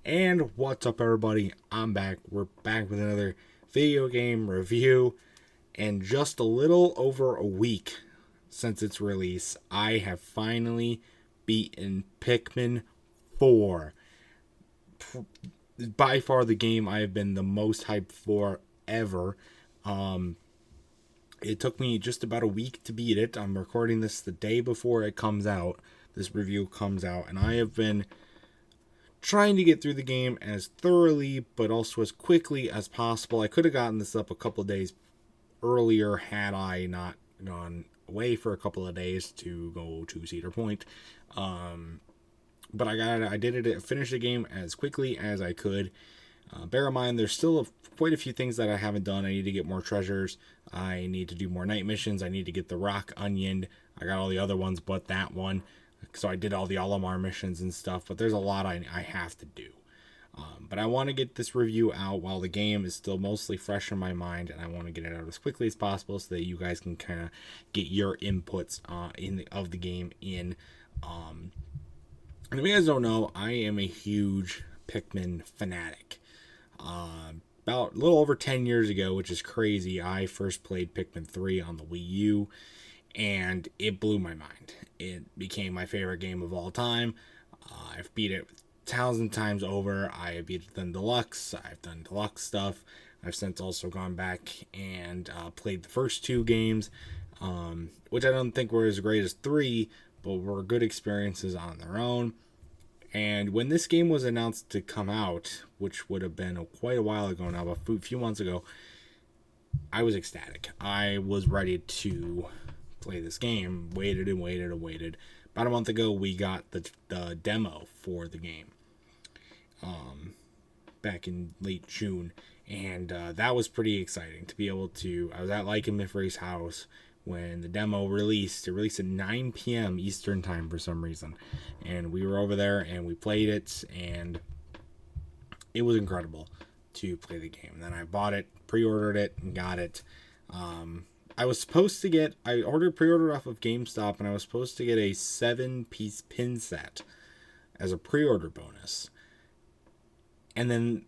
And what's up, everybody? I'm back. We're back with another video game review. And just a little over a week since its release, I have finally beaten Pikmin 4. By far the game I have been the most hyped for ever. It took me just about a week to beat it. I'm recording this the day before it comes out. This review comes out. And I have been trying to get through the game as thoroughly, but also as quickly as possible. I could have gotten this up a couple of days earlier had I not gone away for a couple of days to go to Cedar Point. But I did it, finished the game as quickly as I could. Bear in mind, there's still quite a few things that I haven't done. I need to get more treasures. I need to do more night missions. I need to get the rock onion. I got all the other ones but that one. So I did all the Olimar missions and stuff, but there's a lot I have to do. But I want to get this review out while the game is still mostly fresh in my mind, and I want to get it out as quickly as possible so that you guys can kind of get your inputs of the game in. And if you guys don't know, I am a huge Pikmin fanatic. About a little over 10 years ago, which is crazy, I first played Pikmin 3 on the Wii U. And it blew my mind. It became my favorite game of all time. I've beat it 1,000 times over. I have beat it in Deluxe. I've done Deluxe stuff. I've since also gone back and played the first two games, which I don't think were as great as 3, but were good experiences on their own. And when this game was announced to come out, which would have been quite a while ago now, a few months ago, I was ecstatic. I was ready to play this game. Waited. About a month ago, we got the demo for the game back in late June, and that was pretty exciting to be able to. I was at LikunMiffery's house when the demo released. It released at 9 p.m. Eastern time for some reason, and we were over there and we played it, and it was incredible to play the game. And then I bought it, pre-ordered it, and got it. I pre-ordered off of GameStop, and I was supposed to get a 7-piece pin set as a pre-order bonus. And then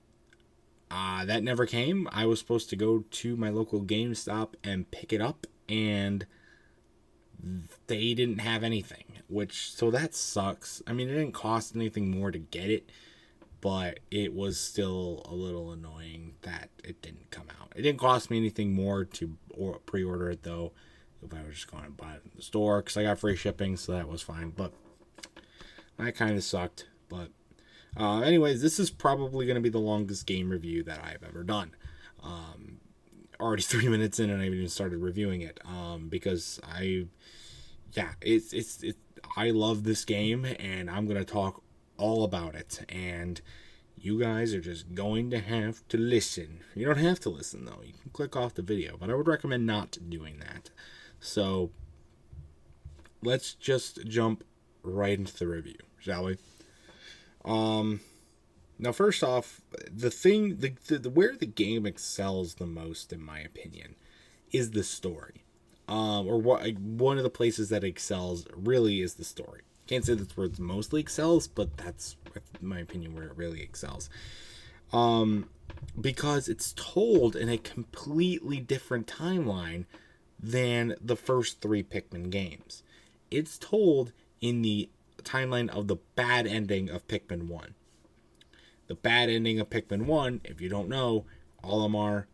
that never came. I was supposed to go to my local GameStop and pick it up, and they didn't have anything, so that sucks. I mean, it didn't cost anything more to get it, but it was still a little annoying that it didn't come out. It didn't cost me anything more to pre-order it, though, if I was just going to buy it in the store, because I got free shipping, so that was fine. But that kind of sucked. But anyways, this is probably going to be the longest game review that I've ever done. Already 3 minutes in, and I haven't even started reviewing it, because I love this game, and I'm going to talk all about it, and you guys are just going to have to listen. You don't have to listen, though. You can click off the video, but I would recommend not doing that. So let's just jump right into the review, shall we? Now, first off, where the game excels the most, in my opinion, is the story. One of the places that excels really is the story. Can't say that's where it mostly excels, but that's, in my opinion, where it really excels. Because it's told in a completely different timeline than the first 3 Pikmin games. It's told in the timeline of the bad ending of Pikmin 1. The bad ending of Pikmin 1, if you don't know, Olimar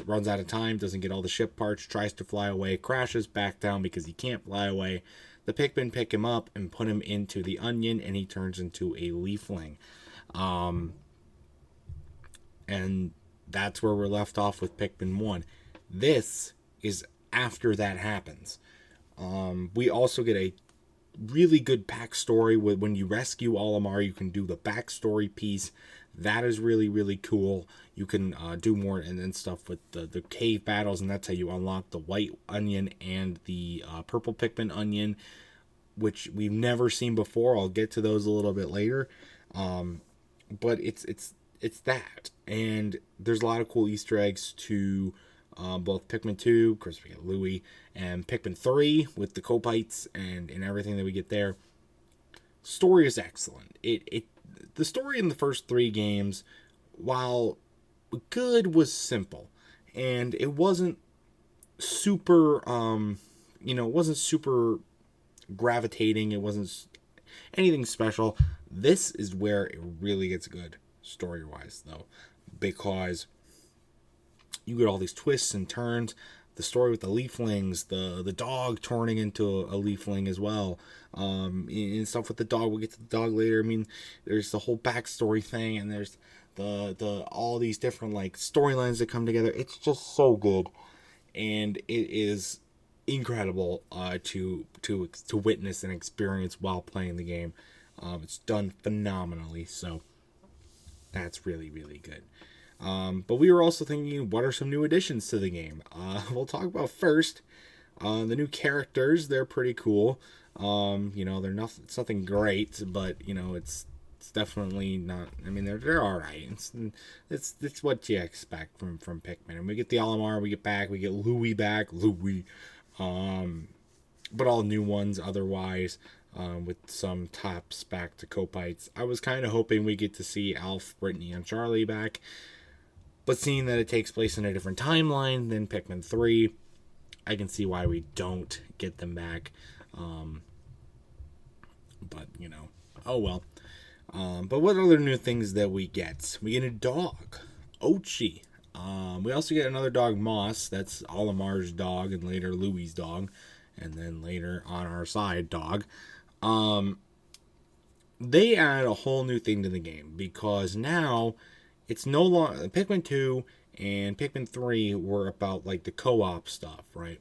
runs out of time, doesn't get all the ship parts, tries to fly away, crashes back down because he can't fly away. The Pikmin pick him up and put him into the onion, and he turns into a leafling. And that's where we're left off with Pikmin 1. This is after that happens. We also get a really good backstory. When you rescue Olimar, you can do the backstory piece. That is really, really cool. You can do more and stuff with the cave battles, and that's how you unlock the white onion and the purple Pikmin onion, which we've never seen before. I'll get to those a little bit later. But it's that, and there's a lot of cool Easter eggs to both Pikmin 2, of course we get Louie, and Pikmin 3 with the Copites and everything that we get there. Story is excellent. The story in the first 3 games, while good, was simple, and it wasn't super it wasn't super gravitating. It wasn't anything special. This is where it really gets good story wise, though, because you get all these twists and turns. The story with the leaflings, the dog turning into a leafling as well, and stuff with the dog. We'll get to the dog later. I mean, there's the whole backstory thing, and there's the all these different like storylines that come together. It's just so good, and it is incredible to witness and experience while playing the game. It's done phenomenally, so that's really, really good. But we were also thinking, what are some new additions to the game? We'll talk about first the new characters. They're pretty cool. They're nothing. It's nothing great, but it's definitely not. I mean, they're all right. It's what you expect from Pikmin. And we get the Olimar, we get Louie back, but all new ones otherwise. With some tops back to Copites. I was kind of hoping we get to see Alf, Brittany, and Charlie back. But seeing that it takes place in a different timeline than Pikmin 3, I can see why we don't get them back. But, oh well. But what other new things that we get? We get a dog, Ochi. We also get another dog, Moss. That's Olimar's dog, and later Louie's dog. And then later on our side, dog. They add a whole new thing to the game, because now it's no longer Pikmin 2 and Pikmin 3 were about like the co-op stuff, right?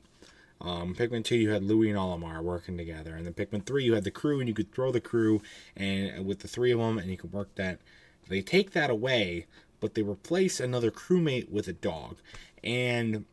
Pikmin 2 you had Louie and Olimar working together, and then Pikmin 3 you had the crew, and you could throw the crew and with the 3 of them, and you could work that. They take that away, but they replace another crewmate with a dog, and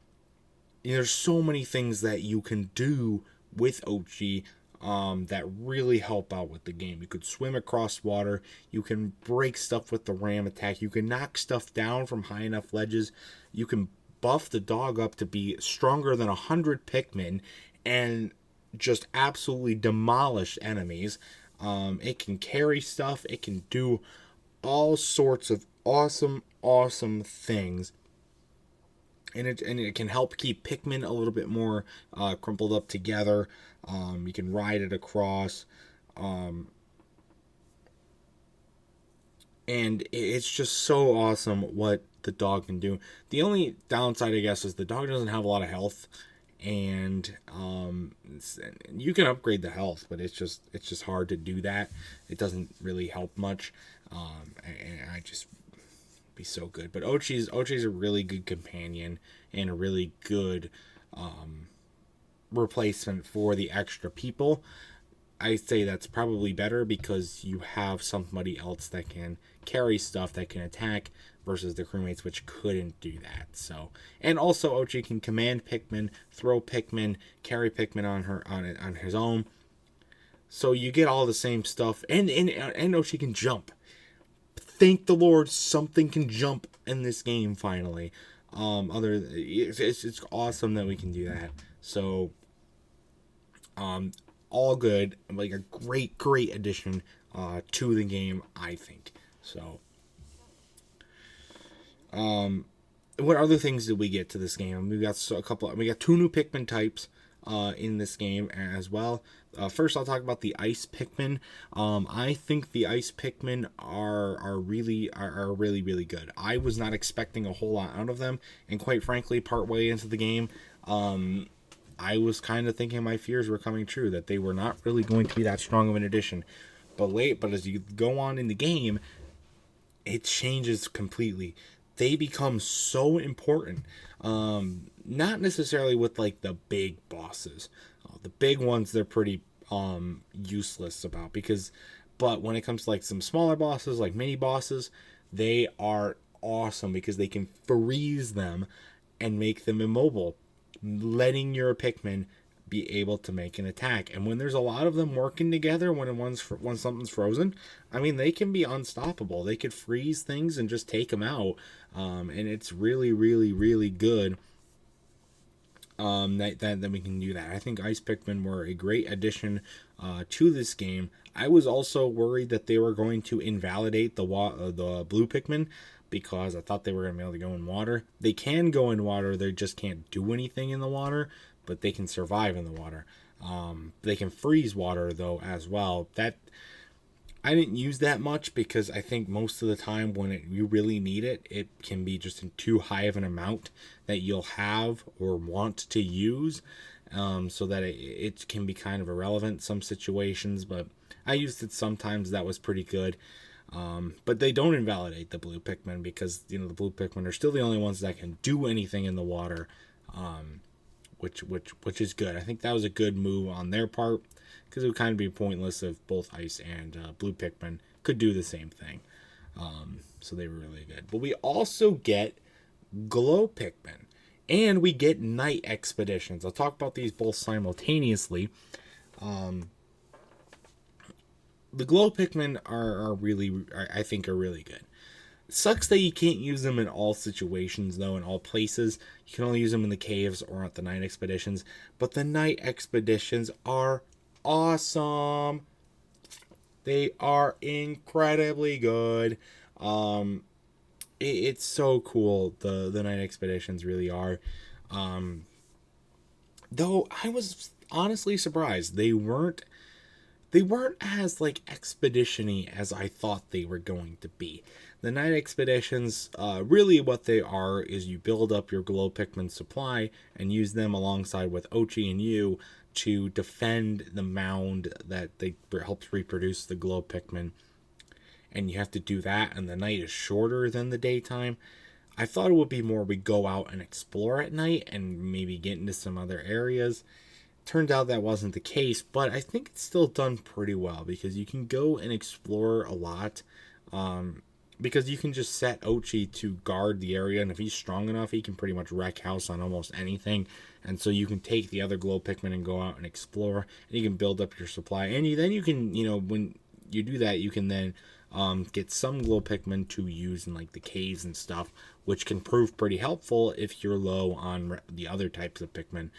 there's so many things that you can do with Ochi that really help out with the game. You could swim across water. You can break stuff with the ram attack. You can knock stuff down from high enough ledges. You can buff the dog up to be stronger than 100 Pikmin and just absolutely demolish enemies. It can carry stuff. It can do all sorts of awesome things. And it can help keep Pikmin a little bit more crumpled up together. You can ride it across. And it's just so awesome what the dog can do. The only downside, I guess, is the dog doesn't have a lot of health. And you can upgrade the health, but it's just hard to do that. It doesn't really help much. And I just... be so good. But Ochi's a really good companion and a really good replacement for the extra people. I say that's probably better because you have somebody else that can carry stuff, that can attack, versus the crewmates which couldn't do that. So, and also Ochi can command Pikmin, throw Pikmin, carry Pikmin on his own. So you get all the same stuff, and Ochi can jump. Thank the Lord, something can jump in this game finally. It's awesome that we can do that. So, all good. Like a great addition to the game, I think. So, what other things did we get to this game? We got 2 new Pikmin types in this game as well. First, I'll talk about the Ice Pikmin. I think the Ice Pikmin are really good. I was not expecting a whole lot out of them, and quite frankly, partway into the game, I was kind of thinking my fears were coming true, that they were not really going to be that strong of an addition. But as you go on in the game, it changes completely. They become so important. Not necessarily with like the big bosses. The big ones they're pretty useless about, but when it comes to like some smaller bosses, like mini bosses, they are awesome because they can freeze them and make them immobile, letting your Pikmin be able to make an attack. And when there's a lot of them working together, when something's frozen, I mean, they can be unstoppable. They could freeze things and just take them out. And it's really good that we can do that. I think Ice Pikmin were a great addition to this game. I was also worried that they were going to invalidate the blue Pikmin, because I thought they were going to be able to go in water. They can go in water, they just can't do anything in the water, but they can survive in the water. They can freeze water, though, as well. That I didn't use that much, because I think most of the time when you really need it, it can be just in too high of an amount that you'll have or want to use, so that it can be kind of irrelevant in some situations. But I used it sometimes. That was pretty good. But they don't invalidate the blue Pikmin, because the blue Pikmin are still the only ones that can do anything in the water, which is good. I think that was a good move on their part, because it would kind of be pointless if both ice and blue Pikmin could do the same thing. So they were really good. But we also get glow Pikmin, and we get night expeditions. I'll talk about these both simultaneously. The glow Pikmin I think are really good. It sucks that you can't use them in all situations, though, in all places. You can only use them in the caves or at the night expeditions. But the night expeditions are awesome. They are incredibly good. It's so cool. The night expeditions really are. Though I was honestly surprised they weren't as expedition-y as I thought they were going to be. The night expeditions, really what they are is you build up your glow Pikmin supply and use them alongside with Ochi and you to defend the mound that helps reproduce the glow Pikmin. And you have to do that, and the night is shorter than the daytime. I thought it would be more we go out and explore at night and maybe get into some other areas. Turned out that wasn't the case, but I think it's still done pretty well, because you can go and explore a lot, because you can just set Ochi to guard the area, and if he's strong enough, he can pretty much wreck house on almost anything. And so you can take the other glow Pikmin and go out and explore, and you can build up your supply, and then you can, when you do that, you can then get some glow Pikmin to use in the caves and stuff, which can prove pretty helpful if you're low on the other types of Pikmin.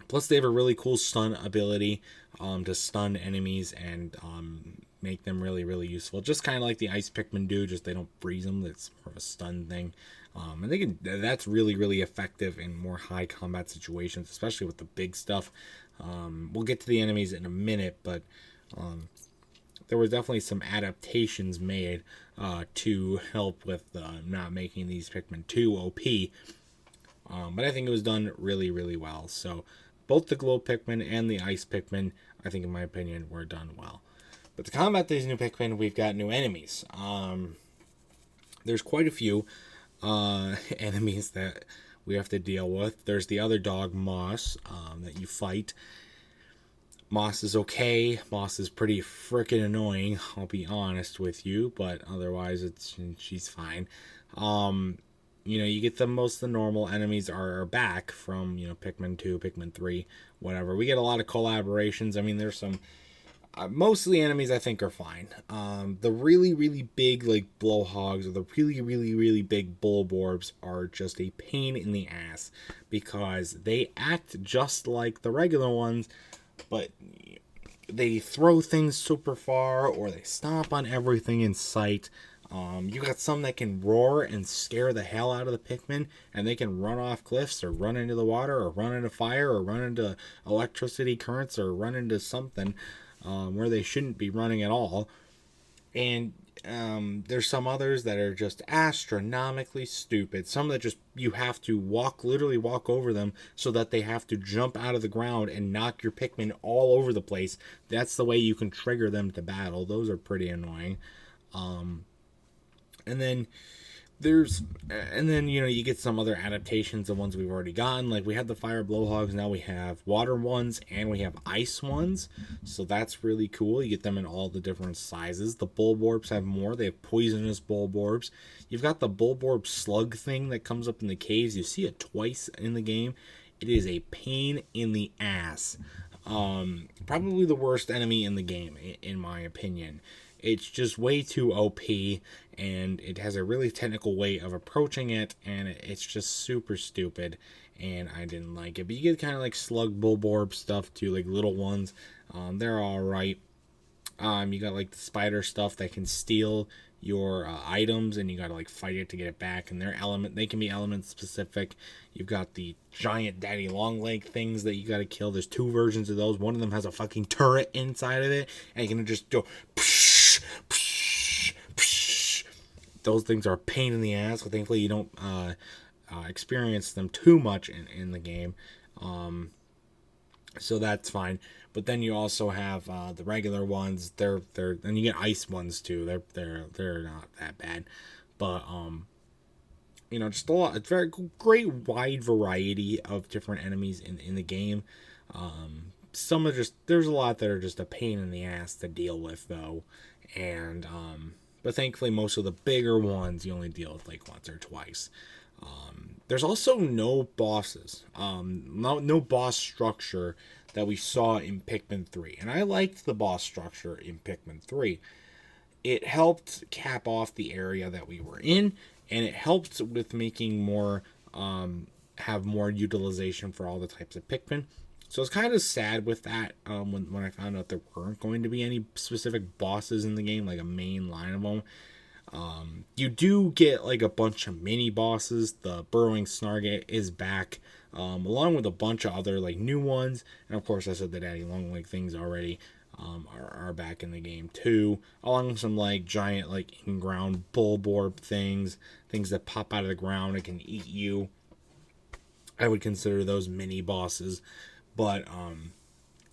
Plus, they have a really cool stun ability to stun enemies and make them really, really useful. Just kind of like the ice Pikmin do, just they don't freeze them. It's more of a stun thing. And that's really, really effective in more high combat situations, especially with the big stuff. We'll get to the enemies in a minute, but there was definitely some adaptations made to help with not making these Pikmin too OP. But I think it was done really, really well. So both the glow Pikmin and the ice Pikmin, I think in my opinion, were done well. But to combat these new Pikmin, we've got new enemies. There's quite a few enemies that we have to deal with. There's the other dog, Moss, that you fight. Moss is okay. Moss is pretty freaking annoying, I'll be honest with you, but otherwise she's fine. You get most of the normal enemies are back from, Pikmin 2, Pikmin 3, whatever. We get a lot of collaborations. I mean, there's some, most of the enemies I think are fine. The really, really big, blowhogs, or the really, really, really big bulborbs are just a pain in the ass, because they act just like the regular ones, but they throw things super far, or they stomp on everything in sight. You got some that can roar and scare the hell out of the Pikmin, and they can run off cliffs, or run into the water, or run into fire, or run into electricity currents, or run into something where they shouldn't be running at all. And there's some others that are just astronomically stupid. Some that just, you have to literally walk over them, so that they have to jump out of the ground and knock your Pikmin all over the place. That's the way you can trigger them to battle. Those are pretty annoying. And then you get some other adaptations of ones we've already gotten. We had the fire blowhogs, now we have water ones, and we have ice ones. So that's really cool. You get them in all the different sizes. The bulborbs have more. They have poisonous bulborbs. You've got the bulborb slug thing that comes up in the caves. You see it twice in the game. It is a pain in the ass. Probably the worst enemy in the game, in my opinion. It's just way too OP, and it has a really technical way of approaching it, and it's just super stupid, and I didn't like it. But you get kind of like slug bulborb stuff too, like little ones. They're alright. You got like the spider stuff that can steal your items, and you gotta like fight it to get it back, and they can be element specific. You've got the giant daddy long leg things that you gotta kill. There's 2 versions of those. One of them has a fucking turret inside of it, and you can just go psh, psh, psh. Those things are a pain in the ass, but thankfully you don't experience them too much in the game, so that's fine. But then you also have the regular ones. They're and you get ice ones too. They're not that bad, but just a lot. It's very great wide variety of different enemies in the game. Some are just there's a lot that are just a pain in the ass to deal with though, and but thankfully most of the bigger ones you only deal with like once or twice. There's also no bosses, no boss structure that we saw in Pikmin 3. And I liked the boss structure in Pikmin 3. It helped cap off the area that we were in, and it helped with making more, have more utilization for all the types of Pikmin. So I was kind of sad with that when I found out there weren't going to be any specific bosses in the game, like a main line of them. You do get like a bunch of mini bosses. The burrowing Snargate is back, along with a bunch of other like new ones, and of course I said the daddy long leg things already are back in the game too, along with some like giant like in-ground bulborb things that pop out of the ground and can eat you. I would consider those mini bosses, but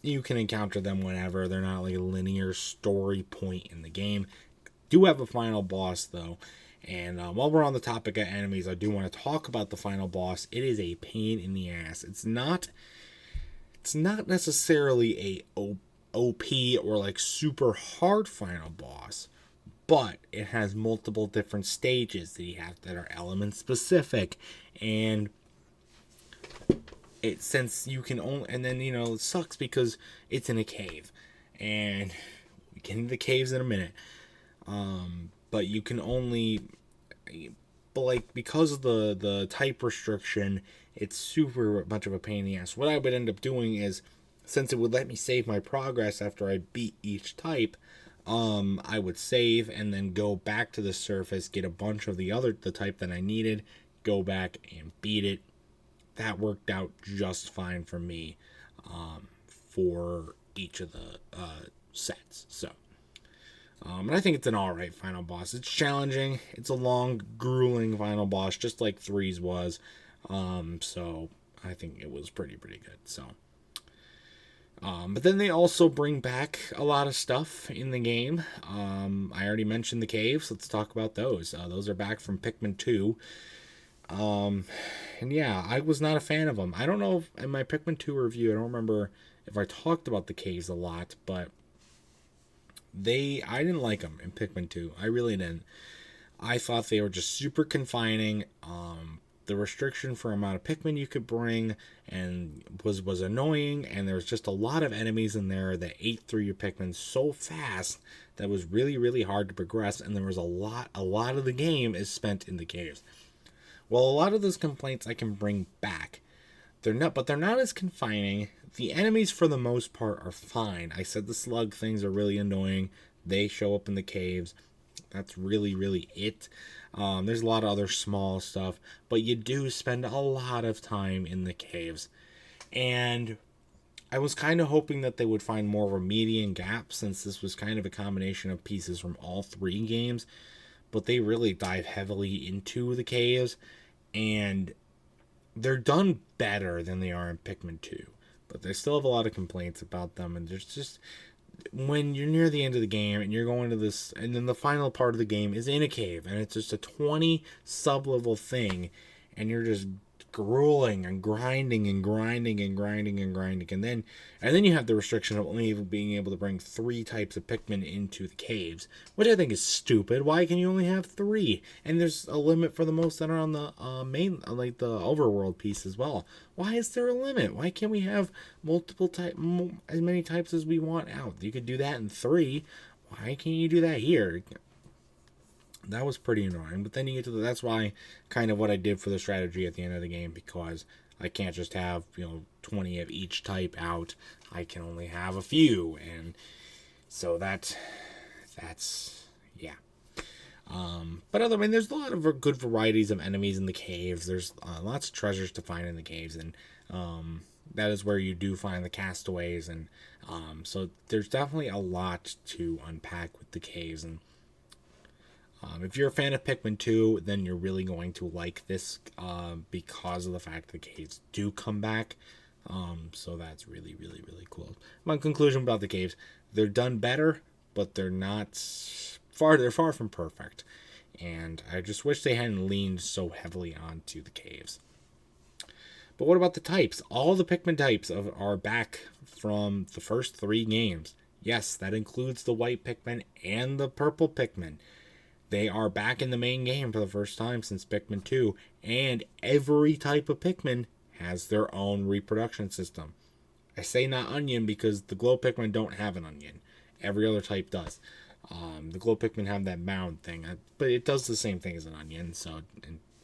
you can encounter them whenever. They're not like a linear story point in the game. Do have a final boss though, and while we're on the topic of enemies, I do want to talk about the final boss. It is a pain in the ass. It's not necessarily a OP or like super hard final boss, but it has multiple different stages that you have that are element specific, and since you can only, and then it sucks because it's in a cave, and we get into the caves in a minute. But you can only, but like because of the type restriction, it's super much of a pain in the ass. What I would end up doing is, since it would let me save my progress after I beat each type, I would save and then go back to the surface, get a bunch of the type that I needed, go back and beat it. That worked out just fine for me, for each of the sets. So. And I think it's an alright final boss. It's challenging. It's a long, grueling final boss, just like 3's was. So I think it was pretty good. So, but then they also bring back a lot of stuff in the game. I already mentioned the caves. Let's talk about those. Those are back from Pikmin 2. And yeah, I was not a fan of them. I don't know if in my Pikmin 2 review, I don't remember if I talked about the caves a lot, but I didn't like them in Pikmin 2. I really didn't. I thought they were just super confining. The restriction for amount of Pikmin you could bring and was annoying, and there was just a lot of enemies in there that ate through your Pikmin so fast that was really hard to progress, and there was a lot of the game is spent in the caves. Well, a lot of those complaints I can bring back. They're not as confining. The enemies, for the most part, are fine. I said the slug things are really annoying. They show up in the caves. That's really it. There's a lot of other small stuff, but you do spend a lot of time in the caves. And I was kind of hoping that they would find more of a median gap, since this was kind of a combination of pieces from all 3 games. But they really dive heavily into the caves, and they're done better than they are in Pikmin 2. But they still have a lot of complaints about them, and there's just, when you're near the end of the game and you're going to this, and then the final part of the game is in a cave, and it's just a 20 sub-level thing, and you're just grueling and grinding and grinding and grinding and grinding. And then you have the restriction of only being able to bring 3 types of Pikmin into the caves, which I think is stupid. Why can you only have 3? And there's a limit for the most that are on the main, like the overworld piece as well. Why is there a limit? Why can't we have as many types as we want out? You could do that in 3. Why can't you do that here? That was pretty annoying. But then you get to that's why kind of what I did for the strategy at the end of the game, because I can't just have 20 of each type out. I can only have a few, and so that's yeah. But there's a lot of good varieties of enemies in the caves. There's lots of treasures to find in the caves, and that is where you do find the castaways, and so there's definitely a lot to unpack with the caves. And if you're a fan of Pikmin 2, then you're really going to like this because of the fact that the caves do come back. So that's really, really, really cool. My conclusion about the caves: they're done better, but they're far from perfect. And I just wish they hadn't leaned so heavily onto the caves. But what about the types? All the Pikmin types are back from the first 3 games. Yes, that includes the white Pikmin and the purple Pikmin. They are back in the main game for the first time since Pikmin 2, and every type of Pikmin has their own reproduction system. I say not onion because the glow Pikmin don't have an onion. Every other type does. The glow Pikmin have that mound thing, but it does the same thing as an onion, so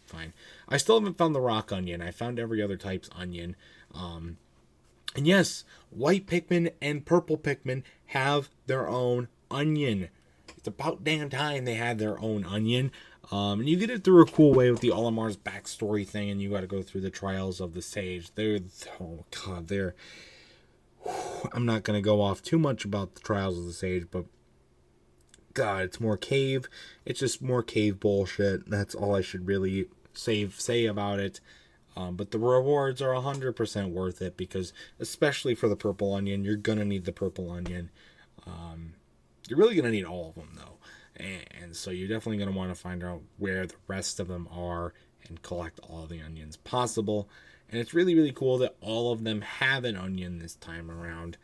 fine. I still haven't found the rock onion. I found every other type's onion. And yes, white Pikmin and purple Pikmin have their own onion. It's about damn time they had their own onion. And you get it through a cool way with the Olimar's backstory thing, and you got to go through the trials of the sage. I'm not going to go off too much about the trials of the sage, but God, it's more cave. It's just more cave bullshit. That's all I should really say about it. But the rewards are 100% worth it, because especially for the purple onion, you're going to need the purple onion. You're really going to need all of them, though. And so you're definitely going to want to find out where the rest of them are and collect all the onions possible. And it's really, really cool that all of them have an onion this time around,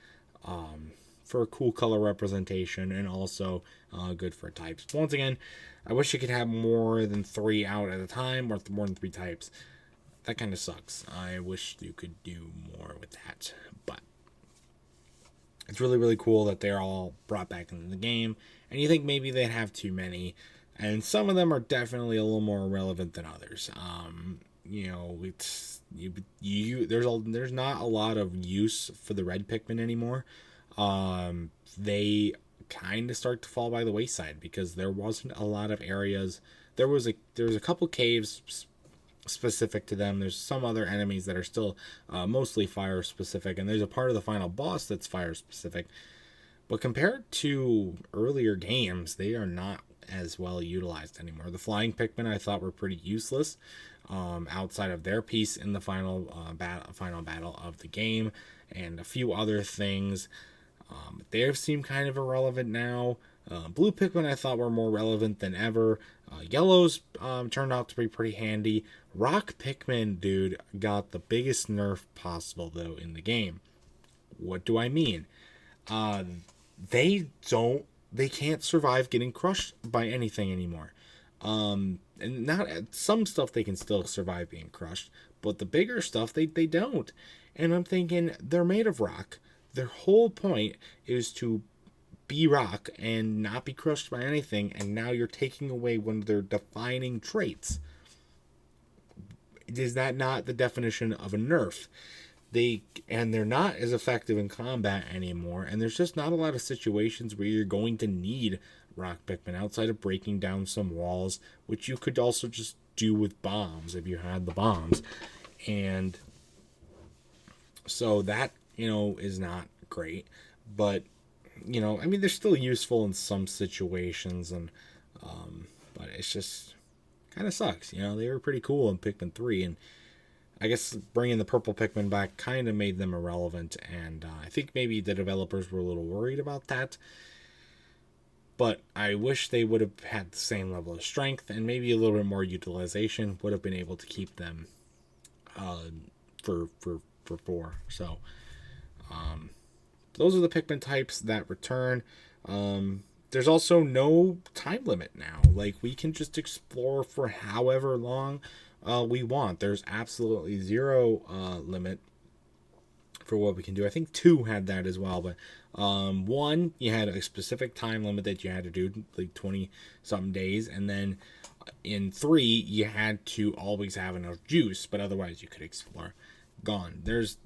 for a cool color representation, and also good for types. Once again, I wish you could have more than 3 out at a time, or more than 3 types. That kind of sucks. I wish you could do more with that. But it's really, really cool that they're all brought back into the game. And you think maybe they'd have too many. And some of them are definitely a little more relevant than others. There's not a lot of use for the red Pikmin anymore. They kind of start to fall by the wayside, because there wasn't a lot of areas. There was a couple caves specific to them. There's some other enemies that are still mostly fire specific, and there's a part of the final boss that's fire specific. But compared to earlier games, they are not as well utilized anymore. The flying Pikmin I thought were pretty useless outside of their piece in the final battle of the game, and a few other things. They seem kind of irrelevant now. Blue Pikmin I thought were more relevant than ever. Yellows turned out to be pretty handy. Rock Pikmin, dude, got the biggest nerf possible, though, in the game. What do I mean? They can't survive getting crushed by anything anymore. And not some stuff they can still survive being crushed, but the bigger stuff they don't. And I'm thinking, they're made of rock. Their whole point is to be rock and not be crushed by anything, and now you're taking away one of their defining traits. Is that not the definition of a nerf? They're not as effective in combat anymore, and there's just not a lot of situations where you're going to need rock Pikmin outside of breaking down some walls, which you could also just do with bombs if you had the bombs. And so that, is not great, but they're still useful in some situations, and but it's just kind of sucks. They were pretty cool in Pikmin 3, and I guess bringing the purple Pikmin back kind of made them irrelevant, and I think maybe the developers were a little worried about that. But I wish they would have had the same level of strength, and maybe a little bit more utilization would have been able to keep them for 4. So those are the Pikmin types that return. There's also no time limit now. Like, we can just explore for however long we want. There's absolutely zero limit for what we can do. I think 2 had that as well, but 1, you had a specific time limit that you had to do, like 20 something days, and then in 3 you had to always have enough juice, but otherwise you could explore. Gone. There's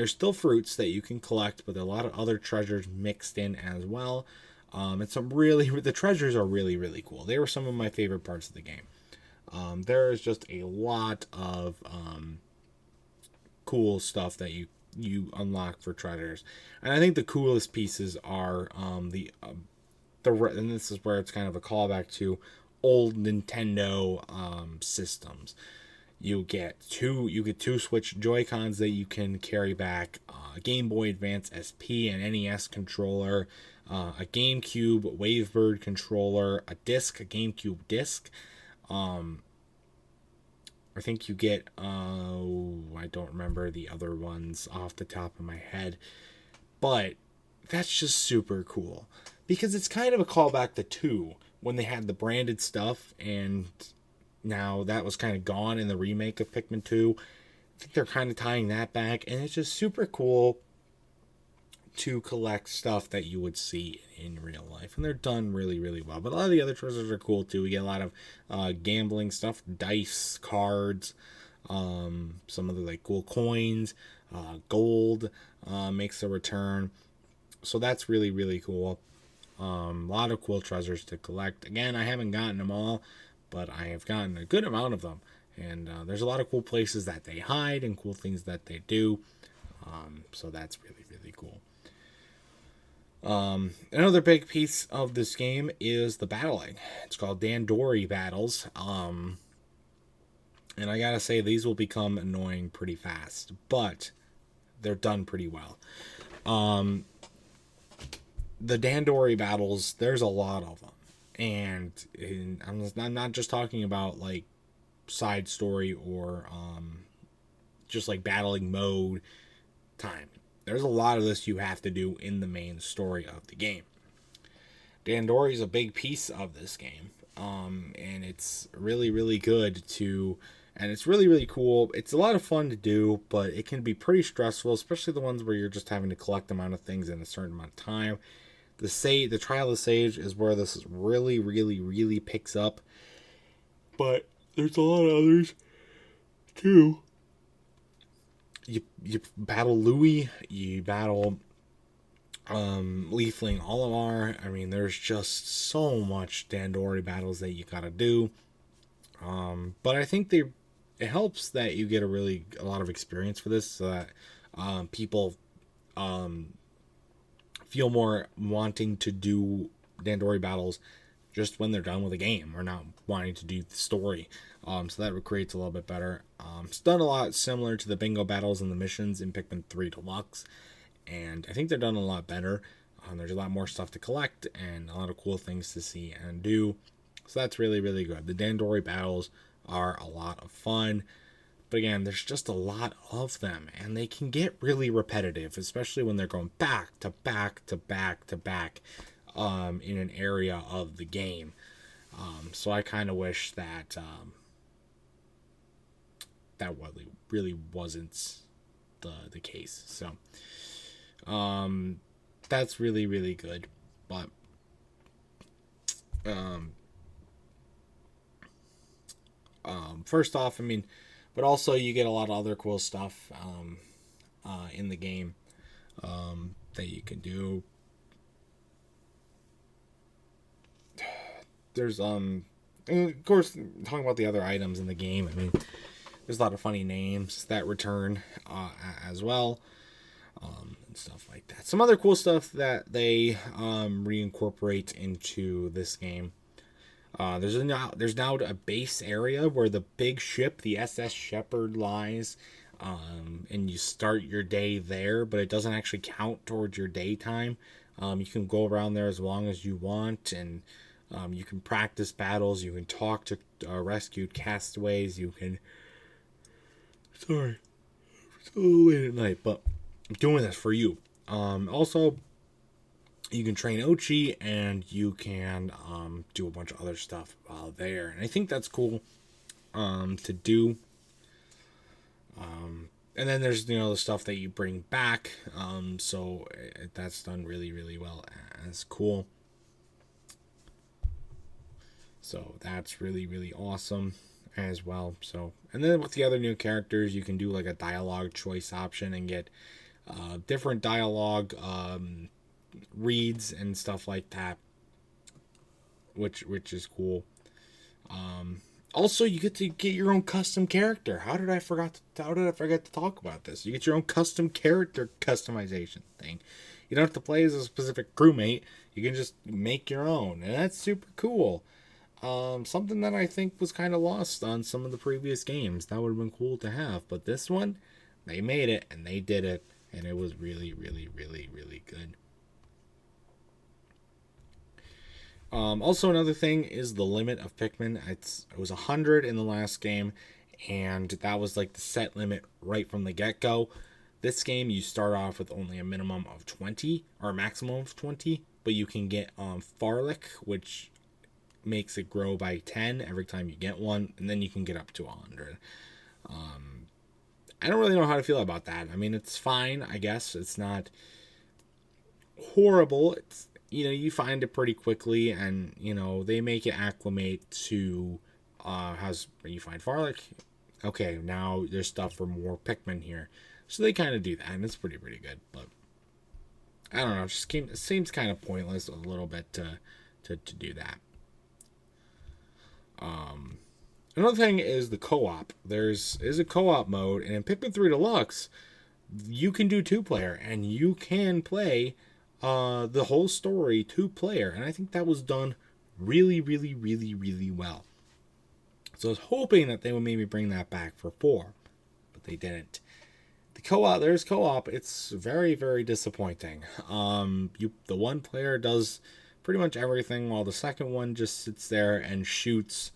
still fruits that you can collect, but a lot of other treasures mixed in as well. And the treasures are really, really cool. They were some of my favorite parts of the game. There is just a lot of cool stuff that you unlock for treasures, and I think the coolest pieces are and this is where it's kind of a callback to old Nintendo systems. You get two Switch Joy-Cons that you can carry back, Game Boy Advance SP and NES controller, a GameCube Wavebird controller, a GameCube disc. I think you get, I don't remember the other ones off the top of my head, but that's just super cool because it's kind of a callback to 2 when they had the branded stuff, and now that was kind of gone in the remake of Pikmin 2. I think they're kind of tying that back, and it's just super cool to collect stuff that you would see in real life, and they're done really, really well. But a lot of the other treasures are cool too. We get a lot of gambling stuff, dice, cards, some other like cool coins, gold makes a return, so that's really, really cool. A lot of cool treasures to collect. Again, I haven't gotten them all, but I have gotten a good amount of them, and there's a lot of cool places that they hide and cool things that they do, so that's really, really cool. Another big piece of this game is the battling. It's called Dandori battles. And I gotta say, these will become annoying pretty fast, but they're done pretty well. The Dandori battles, there's a lot of them. And I'm not just talking about like side story or just like battling mode time. There's a lot of this you have to do in the main story of the game. Dandori is a big piece of this game, and it's really, really good and it's really, really cool. It's a lot of fun to do, but it can be pretty stressful, especially the ones where you're just having to collect the amount of things in a certain amount of time. The Trial of the Sage is where this really, really, really picks up, but there's a lot of others too. You battle Louis, you battle Leafling Olimar. I mean, there's just so much Dandori battles that you gotta do. But I think it helps that you get a lot of experience for this, so that people feel more wanting to do Dandori battles just when they're done with the game, or not wanting to do the story. So that creates a little bit better. It's done a lot similar to the bingo battles and the missions in Pikmin 3 Deluxe, and I think they're done a lot better. There's a lot more stuff to collect and a lot of cool things to see and do. So that's really, really good. The Dandori battles are a lot of fun, but again, there's just a lot of them, and they can get really repetitive, especially when they're going back to back to back to back in an area of the game. So I kind of wish that that really wasn't the case. So that's really, really good. But first off, I mean, but also you get a lot of other cool stuff in the game that you can do. There's and of course, talking about the other items in the game, I mean, there's a lot of funny names that return as well, and stuff like that. Some other cool stuff that they reincorporate into this game. There's now a base area where the big ship, the SS Shepherd, lies, and you start your day there, but it doesn't actually count towards your daytime. You can go around there as long as you want, and you can practice battles. You can talk to rescued castaways. You can Sorry. It's a little late at night, but I'm doing this for you. Also, you can train Ochi, and you can do a bunch of other stuff while there. And I think that's cool to do. And then there's, the stuff that you bring back. So that's done really, really well. That's cool. So that's really, really awesome as well. So, and then with the other new characters, you can do like a dialogue choice option and get different dialogue reads and stuff like that, which is cool. Also, you get to get your own custom character. How did I forget to talk about this? You get your own custom character customization thing. You don't have to play as a specific crewmate. You can just make your own, and that's super cool. Something that I think was kind of lost on some of the previous games. That would have been cool to have, but this one, they made it and they did it, and it was really, really, really, really good. Also, another thing is the limit of Pikmin. It was 100 in the last game, and that was like the set limit right from the get-go. This game, you start off with only a minimum of 20, or a maximum of 20, but you can get Farlick, which makes it grow by 10 every time you get one, and then you can get up to 100. I don't really know how to feel about that. I mean, it's fine, I guess. It's not horrible. It's, you find it pretty quickly, and, they make it acclimate to you find Farlick. Okay, now there's stuff for more Pikmin here. So they kind of do that, and it's pretty good. But I don't know, it seems kind of pointless a little bit to do that. Another thing is the co-op. There's a co-op mode, and in Pikmin 3 Deluxe, you can do 2-player, and you can play the whole story 2-player, and I think that was done really, really, really, really well. So I was hoping that they would maybe bring that back for 4, but they didn't. There's co-op. It's very, very disappointing. The one player does pretty much everything, while the second one just sits there and shoots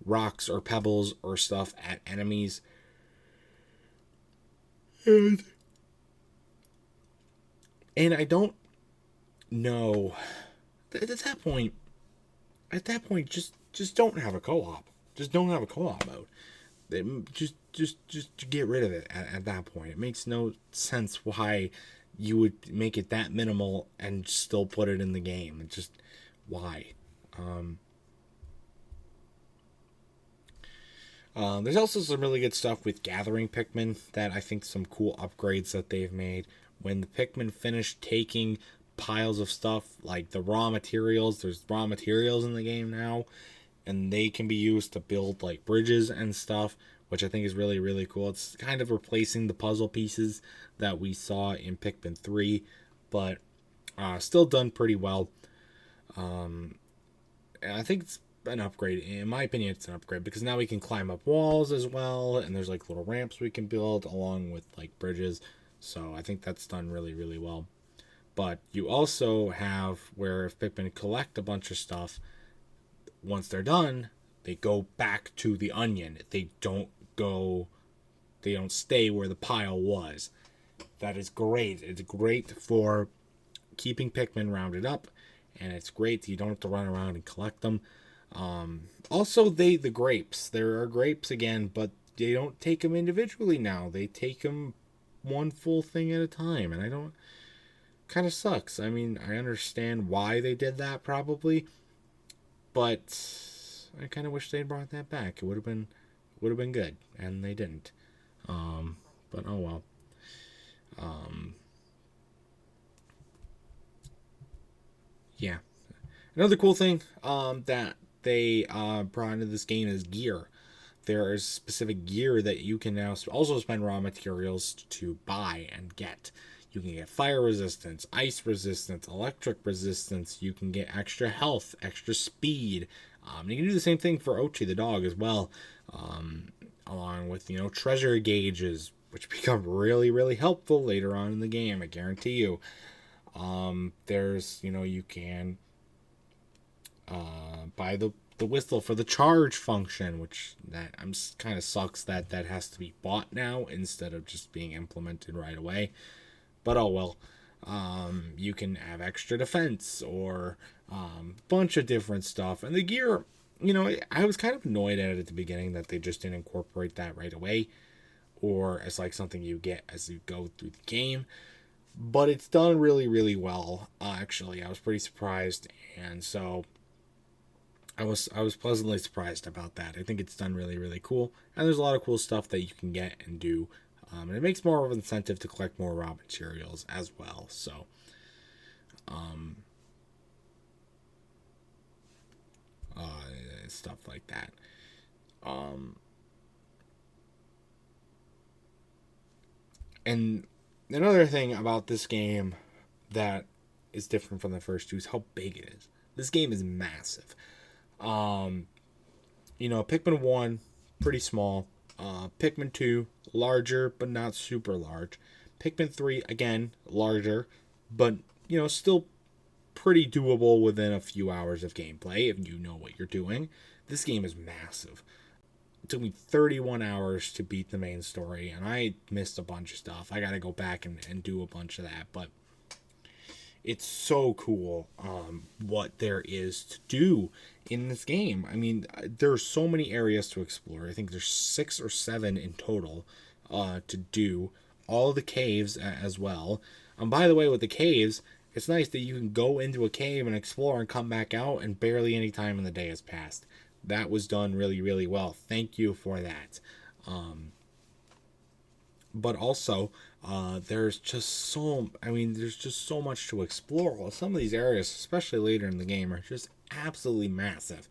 rocks or pebbles or stuff at enemies. And I don't know. At that point, just don't have a co-op. Just don't have a co-op mode. Just get rid of it at that point. It makes no sense why you would make it that minimal and still put it in the game. It's just, why? There's also some really good stuff with gathering Pikmin, that I think some cool upgrades that they've made. When the Pikmin finish taking piles of stuff, like the raw materials, there's raw materials in the game now, and they can be used to build like bridges and stuff, which I think is really, really cool. It's kind of replacing the puzzle pieces that we saw in Pikmin 3, but still done pretty well. I think it's an upgrade. In my opinion, it's an upgrade, because now we can climb up walls as well, and there's like little ramps we can build along with like bridges. So I think that's done really, really well. But you also have where if Pikmin collect a bunch of stuff, once they're done, they go back to the onion. They don't stay where the pile was. That is great. It's great for keeping Pikmin rounded up, and it's great. You don't have to run around and collect them. Also, the grapes. There are grapes again, but they don't take them individually now. They take them one full thing at a time, and I don't... Kind of sucks. I mean, I understand why they did that, probably, but I kind of wish they'd brought that back. It would have been good, and they didn't. But oh well. Yeah. Another cool thing that they brought into this game is gear. There is specific gear that you can now also spend raw materials to buy and get. You can get fire resistance, ice resistance, electric resistance. You can get extra health, extra speed. You can do the same thing for Ochi the dog as well, along with, treasure gauges, which become really, really helpful later on in the game, I guarantee you. There's, you can buy the the whistle for the charge function, which that I'm kind of sucks that that has to be bought now instead of just being implemented right away. But oh well. You can have extra defense or bunch of different stuff. And the gear, you know, I was kind of annoyed at it at the beginning that they just didn't incorporate that right away, or as like something you get as you go through the game. But it's done really, really well. Actually, I was pretty surprised, and so I was pleasantly surprised about that. I think it's done really, really cool, and there's a lot of cool stuff that you can get and do. And it makes more of an incentive to collect more raw materials as well. So, stuff like that. And another thing about this game that is different from the first two is how big it is. This game is massive. You know, Pikmin 1, pretty small. Pikmin 2, larger, but not super large. Pikmin 3, again, larger, but, you know, still pretty doable within a few hours of gameplay if you know what you're doing. This game is massive. It took me 31 hours to beat the main story, and I missed a bunch of stuff. I gotta go back and do a bunch of that, but it's so cool what there is to do in this game. I mean, there are so many areas to explore. I think there's 6 or 7 in total to do. All of the caves as well. By the way, with the caves, it's nice that you can go into a cave and explore and come back out and barely any time in the day has passed. That was done really, really well. Thank you for that. But also, there's just so much to explore. Some of these areas, especially later in the game, are just absolutely massive.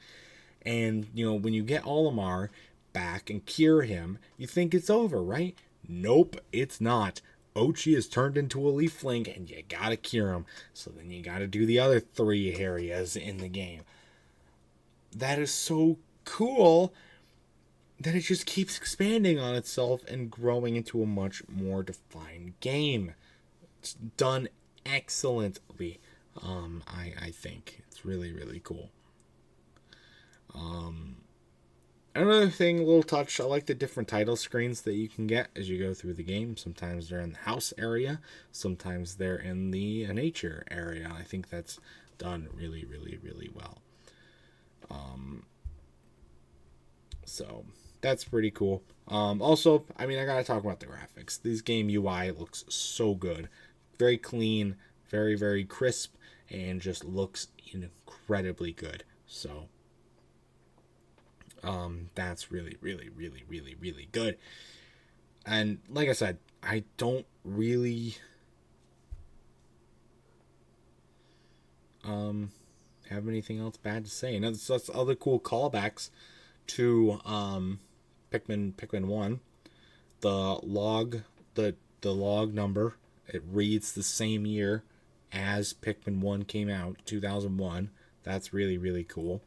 And, you know, when you get Olimar back and cure him, you think it's over, right? Nope, it's not. Ochi is turned into a leafling, and you gotta cure him. So then you gotta do the other 3 areas in the game. That is so cool that it just keeps expanding on itself and growing into a much more defined game. It's done excellently. I think it's really, really cool. Another thing, a little touch, I like the different title screens that you can get as you go through the game. Sometimes they're in the house area, sometimes they're in the nature area. I think that's done really, really, really well. So that's pretty cool. Also, I mean, I gotta talk about the graphics. This game UI looks so good. Very clean, very, very crisp, and just looks incredibly good. So, that's really, really, really, really, really good. And like I said, I don't really have anything else bad to say. And that's other cool callbacks to Pikmin 1. The log number, it reads the same year as Pikmin 1 came out, 2001. That's really, really cool.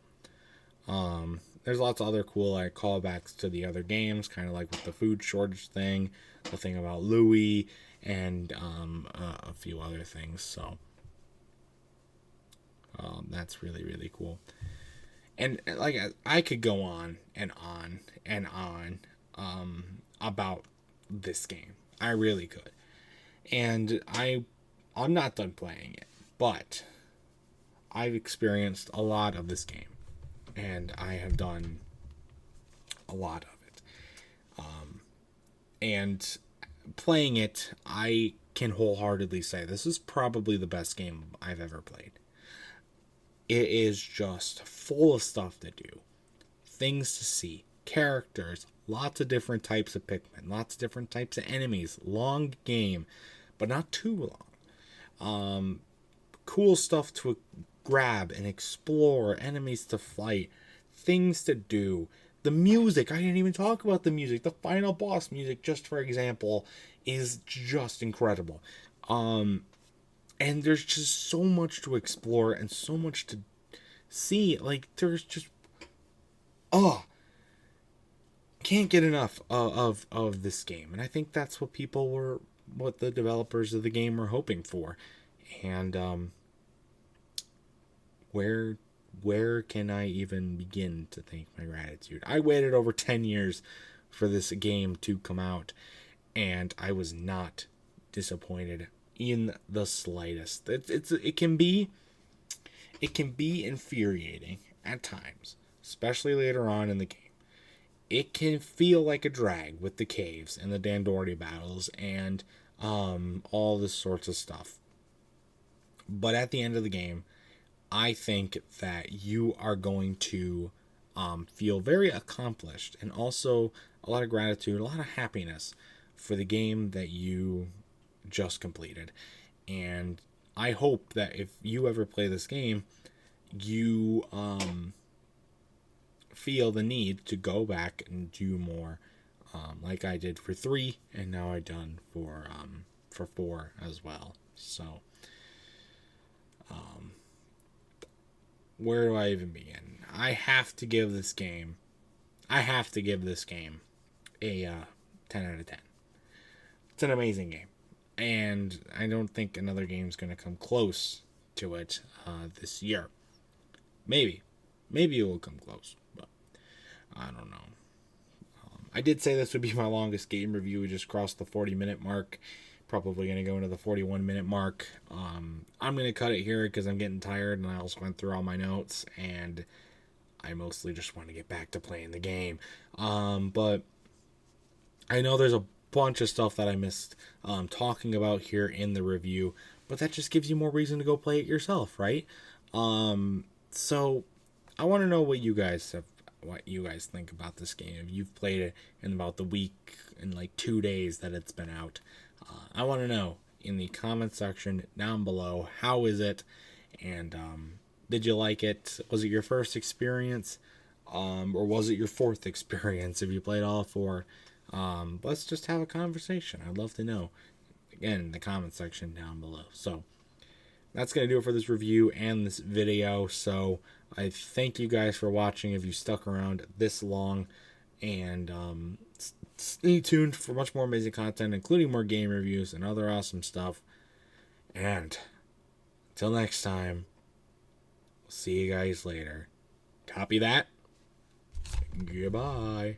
There's lots of other cool like callbacks to the other games, kind of like with the food shortage thing, the thing about Louis, and a few other things. So that's really, really cool. And like I could go on and on and on about this game. I really could. And I'm not done playing it, but I've experienced a lot of this game, and I have done a lot of it. And playing it, I can wholeheartedly say this is probably the best game I've ever played. It is just full of stuff to do, things to see, characters, lots of different types of Pikmin, lots of different types of enemies, long game, but not too long. Cool stuff to grab and explore, enemies to fight, things to do. The music, I didn't even talk about the music. The final boss music, just for example, is just incredible. And there's just so much to explore and so much to see. Like, there's just... can't get enough of this game. And I think that's what what the developers of the game were hoping for. And, where where can I even begin to thank my gratitude? I waited over 10 years for this game to come out, and I was not disappointed in the slightest. It can be infuriating at times, especially later on in the game. It can feel like a drag with the caves and the Dandori battles and all this sorts of stuff. But at the end of the game, I think that you are going to feel very accomplished, and also a lot of gratitude, a lot of happiness for the game that you just completed. And I hope that if you ever play this game, you feel the need to go back and do more, like I did for 3, and now I've done for 4 as well. So, where do I even begin? I have to give this game a 10 out of 10. It's an amazing game, and I don't think another game's going to come close to it this year. Maybe it will come close, but I don't know. I did say this would be my longest game review. We just crossed the 40-minute mark. Probably going to go into the 41-minute mark. I'm going to cut it here because I'm getting tired, and I also went through all my notes, and I mostly just want to get back to playing the game. But I know there's a bunch of stuff that I missed talking about here in the review, but that just gives you more reason to go play it yourself, right? So I want to know what you guys think about this game. If you've played it in about the week and like 2 days that it's been out, I want to know in the comment section down below. How is it? And did you like it? Was it your first experience, or was it your 4th experience if you played all 4? Let's just have a conversation. I'd love to know. Again, in the comment section down below. So that's going to do it for this review and this video. So I thank you guys for watching if you stuck around this long. And stay tuned for much more amazing content, including more game reviews and other awesome stuff. And until next time, see you guys later. Copy that. Goodbye.